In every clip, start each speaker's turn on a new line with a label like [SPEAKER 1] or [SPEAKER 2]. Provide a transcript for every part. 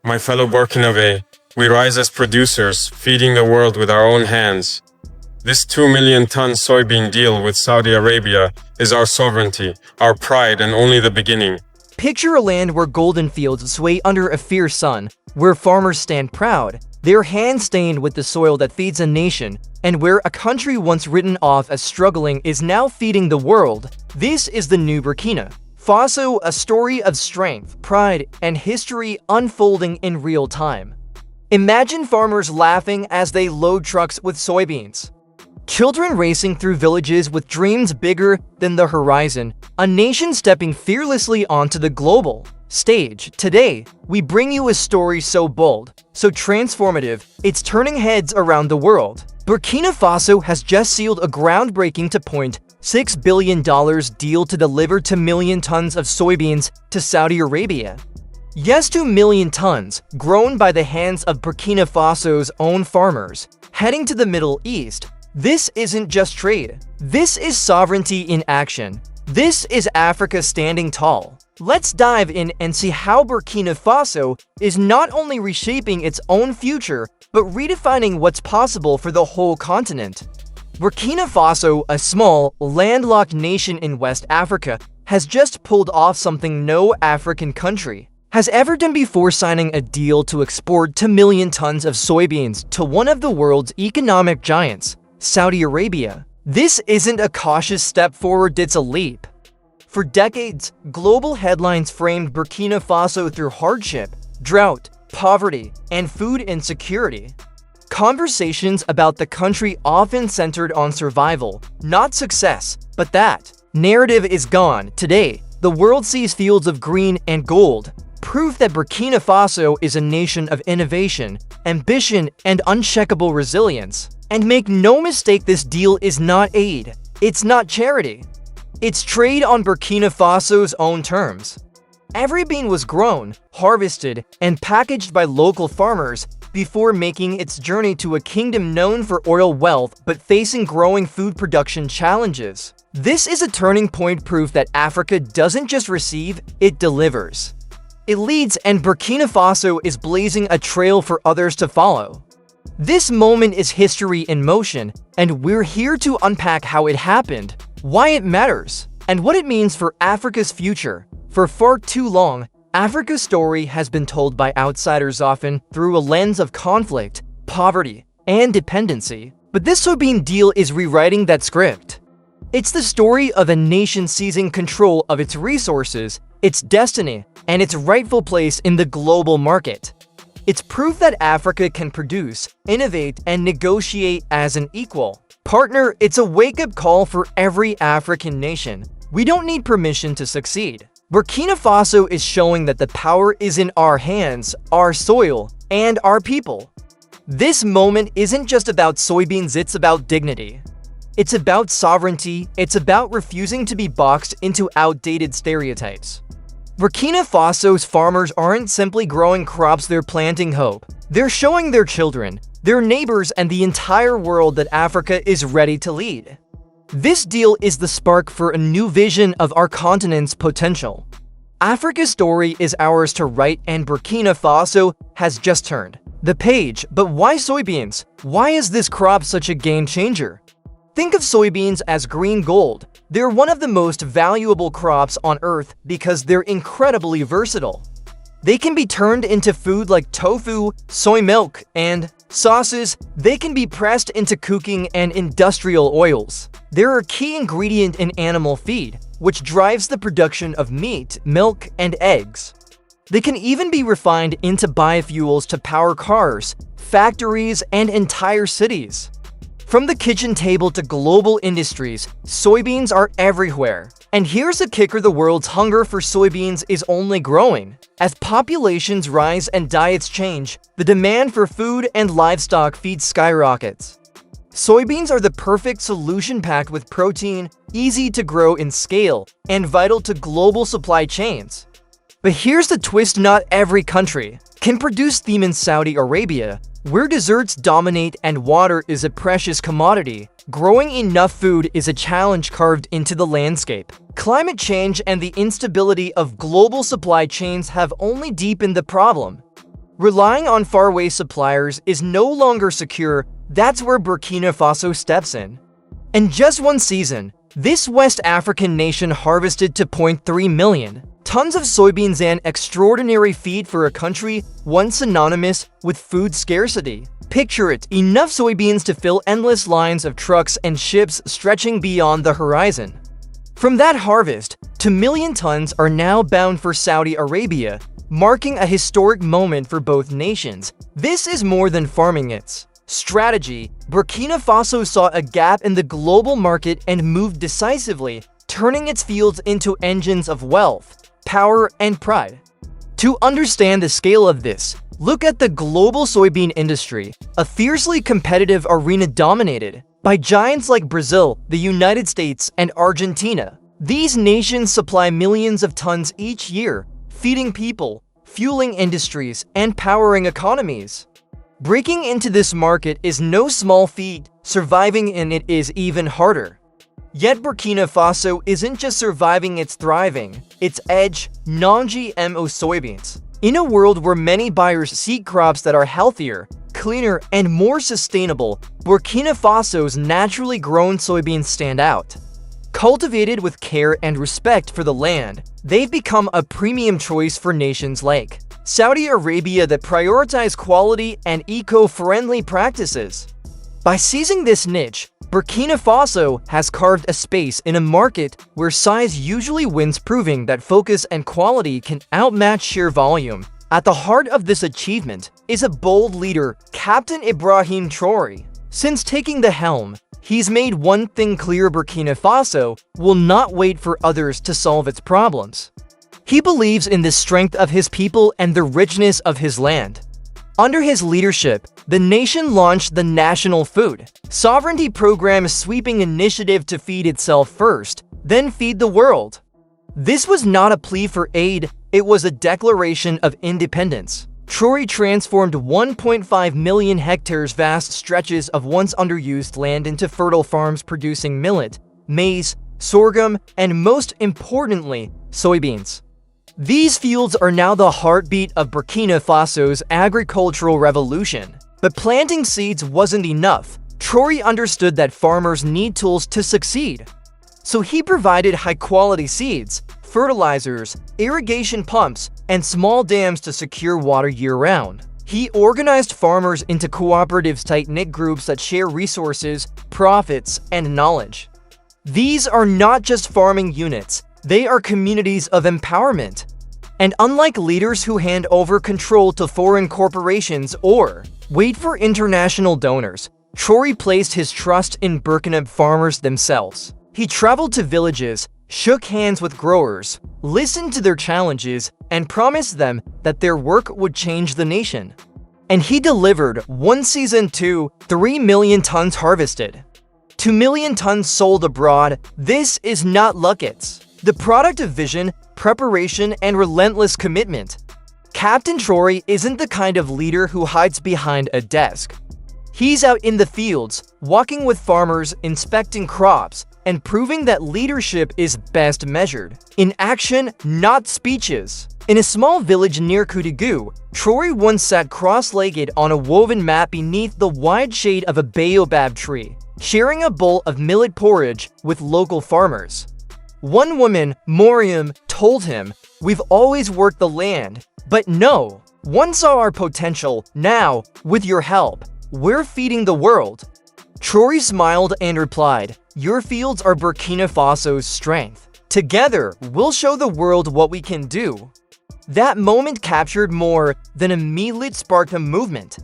[SPEAKER 1] My fellow Burkina Faso, we rise as producers, feeding the world with our own hands. This 2 million ton soybean deal with Saudi Arabia is our sovereignty, our pride, and only the beginning.
[SPEAKER 2] Picture a land where golden fields sway under a fierce sun, where farmers stand proud, their hands stained with the soil that feeds a nation, and where a country once written off as struggling is now feeding the world. This is the new Burkina Faso, a story of strength, pride, and history unfolding in real time. Imagine farmers laughing as they load trucks with soybeans. Children racing through villages with dreams bigger than the horizon, a nation stepping fearlessly onto the global stage. Today, we bring you a story so bold, so transformative, it's turning heads around the world. Burkina Faso has just sealed a groundbreaking $2.6 billion deal to deliver 2 million tons of soybeans to Saudi Arabia. Yes, 2 million tons, grown by the hands of Burkina Faso's own farmers, heading to the Middle East. This isn't just trade. This is sovereignty in action. This is Africa standing tall. Let's dive in and see how Burkina Faso is not only reshaping its own future, but redefining what's possible for the whole continent. Burkina Faso, a small, landlocked nation in West Africa, has just pulled off something no African country has ever done before, signing a deal to export 2 million tons of soybeans to one of the world's economic giants, Saudi Arabia. This isn't a cautious step forward, it's a leap. For decades, global headlines framed Burkina Faso through hardship, drought, poverty, and food insecurity. Conversations about the country often centered on survival, not success, but that narrative is gone. Today, the world sees fields of green and gold, proof that Burkina Faso is a nation of innovation, ambition, and unshakable resilience. And make no mistake, this deal is not aid, it's not charity. It's trade on Burkina Faso's own terms. Every bean was grown, harvested, and packaged by local farmers before making its journey to a kingdom known for oil wealth but facing growing food production challenges. This is a turning point, proof that Africa doesn't just receive, it delivers. It leads, and Burkina Faso is blazing a trail for others to follow. This moment is history in motion, and we're here to unpack how it happened, why it matters, and what it means for Africa's future. For far too long, Africa's story has been told by outsiders, often through a lens of conflict, poverty, and dependency. But this soybean deal is rewriting that script. It's the story of a nation seizing control of its resources, its destiny, and its rightful place in the global market. It's proof that Africa can produce, innovate, and negotiate as an equal partner. It's a wake-up call for every African nation. We don't need permission to succeed. Burkina Faso is showing that the power is in our hands, our soil, and our people. This moment isn't just about soybeans, it's about dignity. It's about sovereignty, it's about refusing to be boxed into outdated stereotypes. Burkina Faso's farmers aren't simply growing crops, they're planting hope. They're showing their children, their neighbors, and the entire world that Africa is ready to lead. This deal is the spark for a new vision of our continent's potential. Africa's story is ours to write, and Burkina Faso has just turned the page. But why soybeans? Why is this crop such a game changer? Think of soybeans as green gold. They're one of the most valuable crops on Earth because they're incredibly versatile. They can be turned into food like tofu, soy milk, and sauces. They can be pressed into cooking and industrial oils. They're a key ingredient in animal feed, which drives the production of meat, milk, and eggs. They can even be refined into biofuels to power cars, factories, and entire cities. From the kitchen table to global industries, soybeans are everywhere. And here's the kicker: the world's hunger for soybeans is only growing. As populations rise and diets change, the demand for food and livestock feed skyrockets. Soybeans are the perfect solution, packed with protein, easy to grow in scale, and vital to global supply chains. But here's the twist: not every country can produce them. In Saudi Arabia, where desserts dominate and water is a precious commodity, growing enough food is a challenge carved into the landscape. Climate change and the instability of global supply chains have only deepened the problem. Relying on faraway suppliers is no longer secure. That's where Burkina Faso steps in. In just one season, this West African nation harvested 2.3 million tons of soybeans, an extraordinary feat for a country once synonymous with food scarcity. Picture it, enough soybeans to fill endless lines of trucks and ships stretching beyond the horizon. From that harvest, 2 million tons are now bound for Saudi Arabia, marking a historic moment for both nations. This is more than farming, it's strategy. Burkina Faso saw a gap in the global market and moved decisively, turning its fields into engines of wealth, power, and pride. To understand the scale of this, look at the global soybean industry, a fiercely competitive arena dominated by giants like Brazil, the United States, and Argentina. These nations supply millions of tons each year, feeding people, fueling industries, and powering economies. Breaking into this market is no small feat, surviving in it is even harder. Yet Burkina Faso isn't just surviving, it's thriving. Its edge, non-GMO soybeans. In a world where many buyers seek crops that are healthier, cleaner, and more sustainable, Burkina Faso's naturally grown soybeans stand out. Cultivated with care and respect for the land, they've become a premium choice for nations like Saudi Arabia that prioritize quality and eco-friendly practices. By seizing this niche, Burkina Faso has carved a space in a market where size usually wins, proving that focus and quality can outmatch sheer volume. At the heart of this achievement is a bold leader, Captain Ibrahim Traoré. Since taking the helm, he's made one thing clear: Burkina Faso will not wait for others to solve its problems. He believes in the strength of his people and the richness of his land. Under his leadership, the nation launched the National Food Sovereignty Program, a sweeping initiative to feed itself first, then feed the world. This was not a plea for aid, it was a declaration of independence. Traoré transformed 1.5 million hectares, vast stretches of once underused land, into fertile farms producing millet, maize, sorghum, and most importantly, soybeans. These fields are now the heartbeat of Burkina Faso's agricultural revolution. But planting seeds wasn't enough. Traoré understood that farmers need tools to succeed. So he provided high-quality seeds, fertilizers, irrigation pumps, and small dams to secure water year-round. He organized farmers into cooperatives, tight-knit groups that share resources, profits, and knowledge. These are not just farming units, they are communities of empowerment. And unlike leaders who hand over control to foreign corporations or wait for international donors, Traoré placed his trust in Burkina farmers themselves. He traveled to villages, shook hands with growers, listened to their challenges, and promised them that their work would change the nation. And he delivered. One season, 3 million tons harvested. 2 million tons sold abroad. This is not luck, it's the product of vision, preparation, and relentless commitment. Captain Traoré isn't the kind of leader who hides behind a desk. He's out in the fields, walking with farmers, inspecting crops, and proving that leadership is best measured in action, not speeches. In a small village near Koudigou, Traoré once sat cross-legged on a woven mat beneath the wide shade of a baobab tree, sharing a bowl of millet porridge with local farmers. One woman, Moriam, told him, "We've always worked the land, but no one saw our potential. Now, with your help, we're feeding the world." Traoré smiled and replied, "Your fields are Burkina Faso's strength. Together, we'll show the world what we can do." That moment captured more than a meal, it sparked a movement.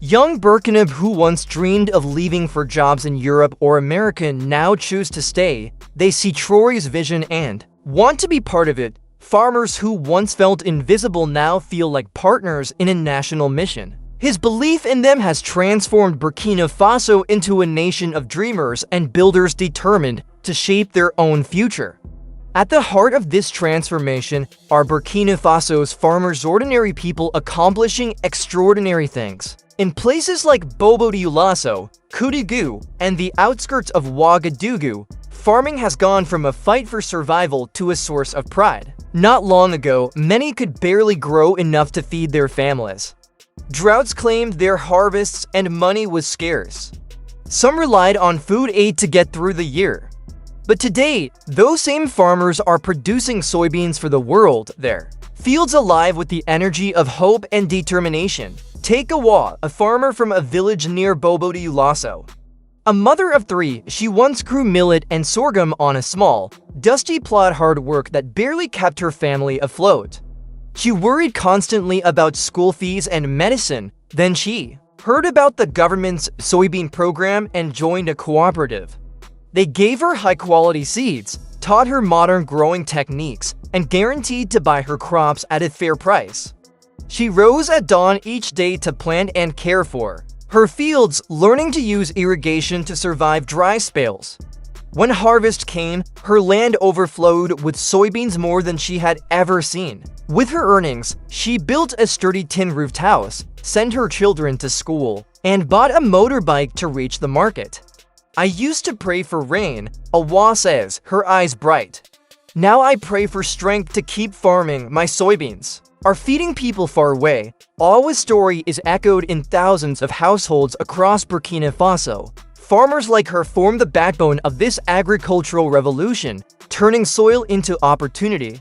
[SPEAKER 2] Young Burkinab who once dreamed of leaving for jobs in Europe or America now choose to stay. They see Traoré's vision and want to be part of it. Farmers who once felt invisible now feel like partners in a national mission. His belief in them has transformed Burkina Faso into a nation of dreamers and builders determined to shape their own future. At the heart of this transformation are Burkina Faso's farmers, ordinary people accomplishing extraordinary things. In places like Bobo Dioulasso, Koudigou, and the outskirts of Ouagadougou, farming has gone from a fight for survival to a source of pride. Not long ago, many could barely grow enough to feed their families. Droughts claimed their harvests and money was scarce. Some relied on food aid to get through the year. But today, those same farmers are producing soybeans for the world there. Fields alive with the energy of hope and determination. Take Awa, a farmer from a village near Bobo de Ulaso. A mother of 3, she once grew millet and sorghum on a small, dusty plot, hard work that barely kept her family afloat. She worried constantly about school fees and medicine. Then she heard about the government's soybean program and joined a cooperative. They gave her high-quality seeds, taught her modern growing techniques, and guaranteed to buy her crops at a fair price. She rose at dawn each day to plant and care for her fields, learning to use irrigation to survive dry spells. When harvest came, her land overflowed with soybeans more than she had ever seen. With her earnings, she built a sturdy tin-roofed house, sent her children to school, and bought a motorbike to reach the market. I used to pray for rain, Awa says, her eyes bright. Now I pray for strength to keep farming my soybeans. Are feeding people far away. Awa's story is echoed in thousands of households across Burkina Faso. Farmers like her form the backbone of this agricultural revolution, turning soil into opportunity.